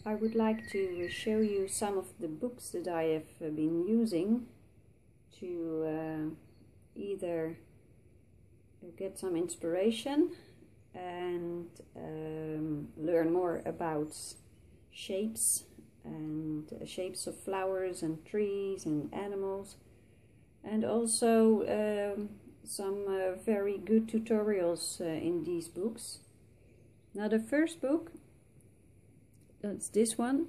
I would like to show you some of the books that I have been using to either get some inspiration and learn more about shapes and shapes of flowers and trees and animals, and also some very good tutorials in these books. Now the first book, that's this one.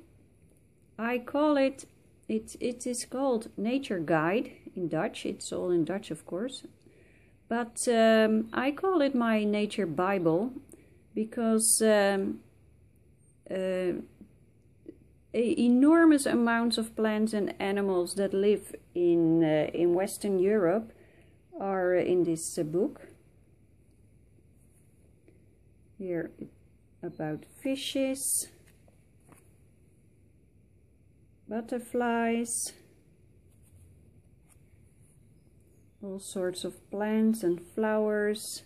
I call it is called Nature Guide in Dutch. It's all in Dutch, of course, but I call it my Nature Bible because enormous amounts of plants and animals that live in Western Europe are in this book. Here about fishes, butterflies, all sorts of plants and flowers,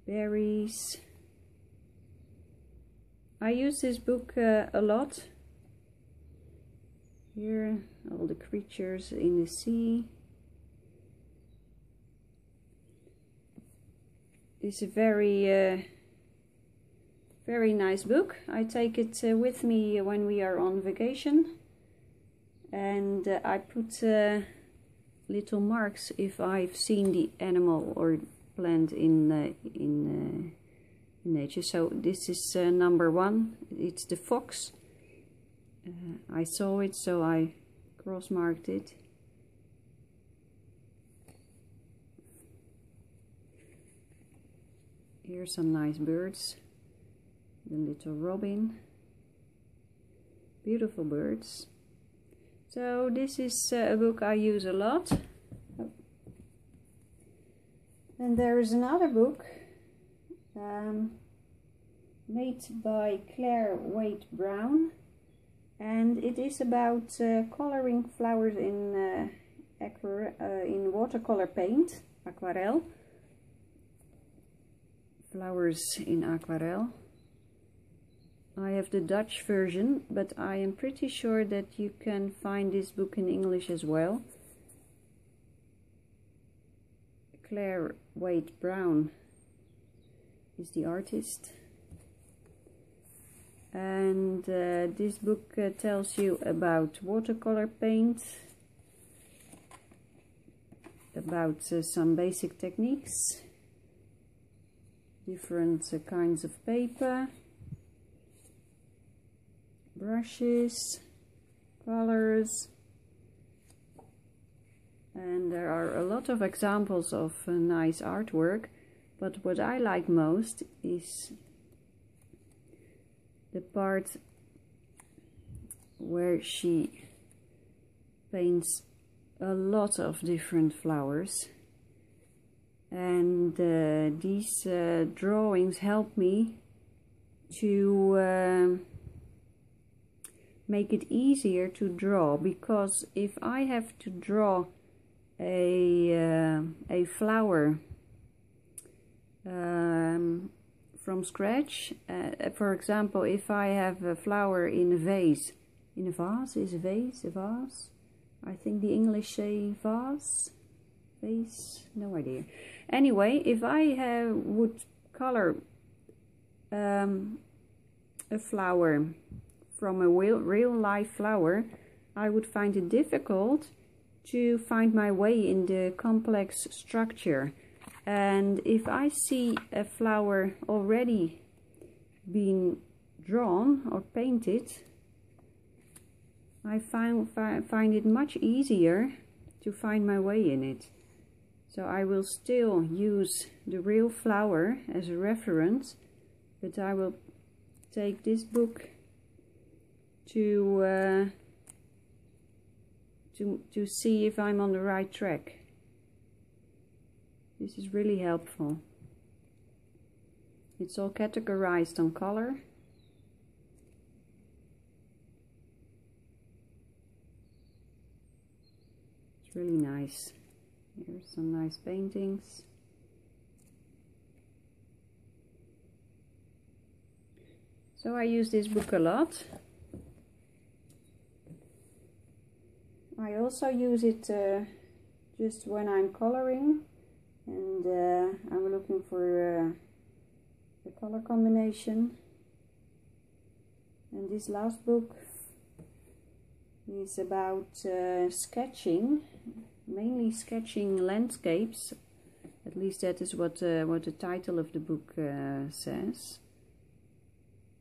berries. I use this book a lot. Here, all the creatures in the sea. It's a very nice book. I take it with me when we are on vacation, and I put little marks if I've seen the animal or plant in nature. So this is number 1. It's the fox. I saw it, so I cross-marked it. Here's some nice birds. The little robin. Beautiful birds. So this is a book I use a lot. And there is another book made by Claire Wade Brown, and it is about coloring flowers in watercolor paint, aquarelle. Flowers in aquarelle. I have the Dutch version, but I am pretty sure that you can find this book in English as well. Claire Wade Brown is the artist, and this book tells you about watercolor paint, about some basic techniques, different kinds of paper, brushes, colors, and there are a lot of examples of nice artwork, but what I like most is the part where she paints a lot of different flowers, and these drawings help me to make it easier to draw, because if I have to draw a flower from scratch, for example, if I have a flower in a vase, is a vase, a vase? I think the English say vase, vase, no idea. Anyway, if I would color a flower from a real life flower, I would find it difficult to find my way in the complex structure. And if I see a flower already being drawn or painted, I find it much easier to find my way in it. So I will still use the real flower as a reference, but I will take this book to see if I'm on the right track. This is really helpful. It's all categorized on color. It's really nice. Here's some nice paintings. So I use this book a lot. I also use it just when I'm coloring and I'm looking for the color combination. And this last book is about sketching, mainly sketching landscapes. At least that is what the title of the book says.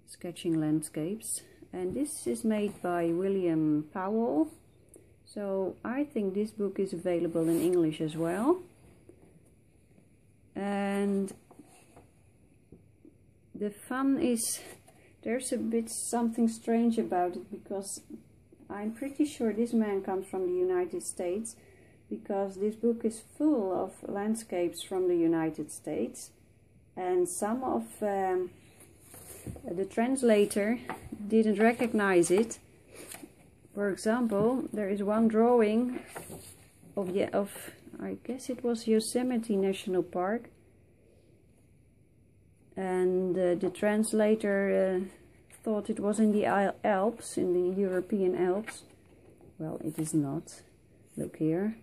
Sketching landscapes. And this is made by William Powell. So I think this book is available in English as well. And the fun is, there's a bit something strange about it, because I'm pretty sure this man comes from the United States, because this book is full of landscapes from the United States, and some of the translator didn't recognize it. For example, there is one drawing of I guess it was Yosemite National Park, and the translator thought it was in the Alps, in the European Alps. Well, it is not. Look here,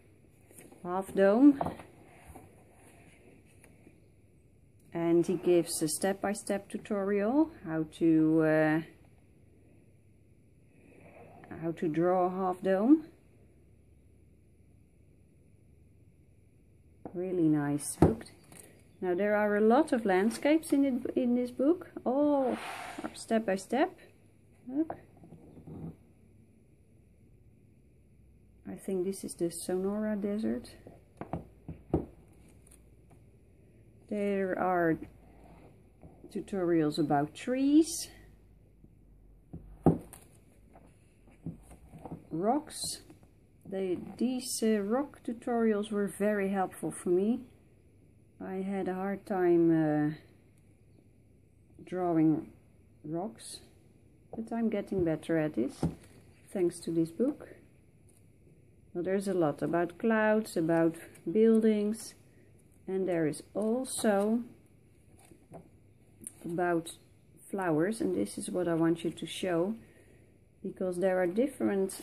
Half Dome. And he gives a step-by-step tutorial how to draw a half dome. Really nice book. Now there are a lot of landscapes in this book, all step by step. Look. I think this is the Sonora Desert. There are tutorials about trees, rocks. These rock tutorials were very helpful for me. I had a hard time drawing rocks, but I'm getting better at this thanks to this book. Well, there's a lot about clouds, about buildings, and there is also about flowers, and this is what I want you to show, because there are different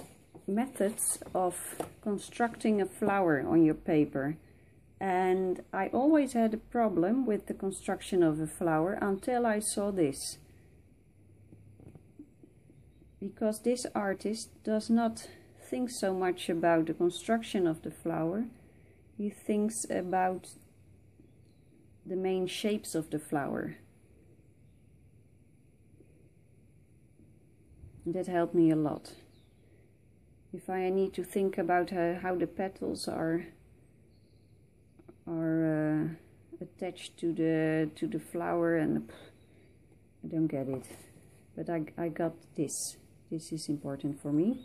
methods of constructing a flower on your paper. And I always had a problem with the construction of a flower until I saw this. Because this artist does not think so much about the construction of the flower. He thinks about the main shapes of the flower. That helped me a lot. If I need to think about how the petals are attached to the flower, and I don't get it, but I got this. This is important for me.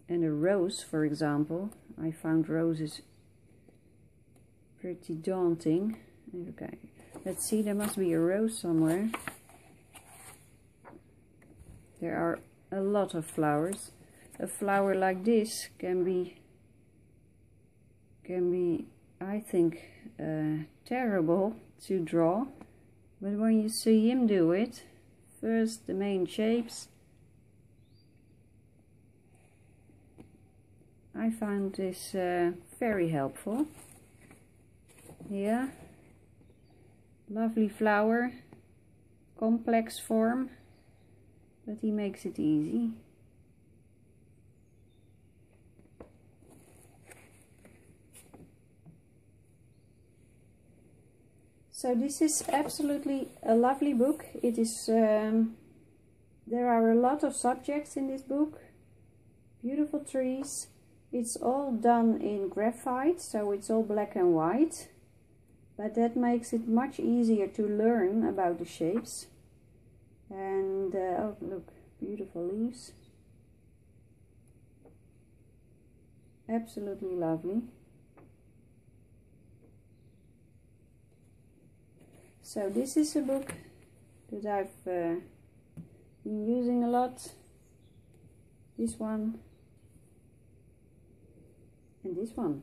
And a rose, for example, I found roses pretty daunting. Okay, let's see, there must be a rose somewhere. There are a lot of flowers. A flower like this can be I think terrible to draw, but when you see him do it, first the main shapes, I found this very helpful. Yeah, lovely flower, complex form, but he makes it easy. So this is absolutely a lovely book. It is, there are a lot of subjects in this book. Beautiful trees. It's all done in graphite, so it's all black and white. But that makes it much easier to learn about the shapes. And, oh look, beautiful leaves. Absolutely lovely. So this is a book that I've been using a lot. This one and this one.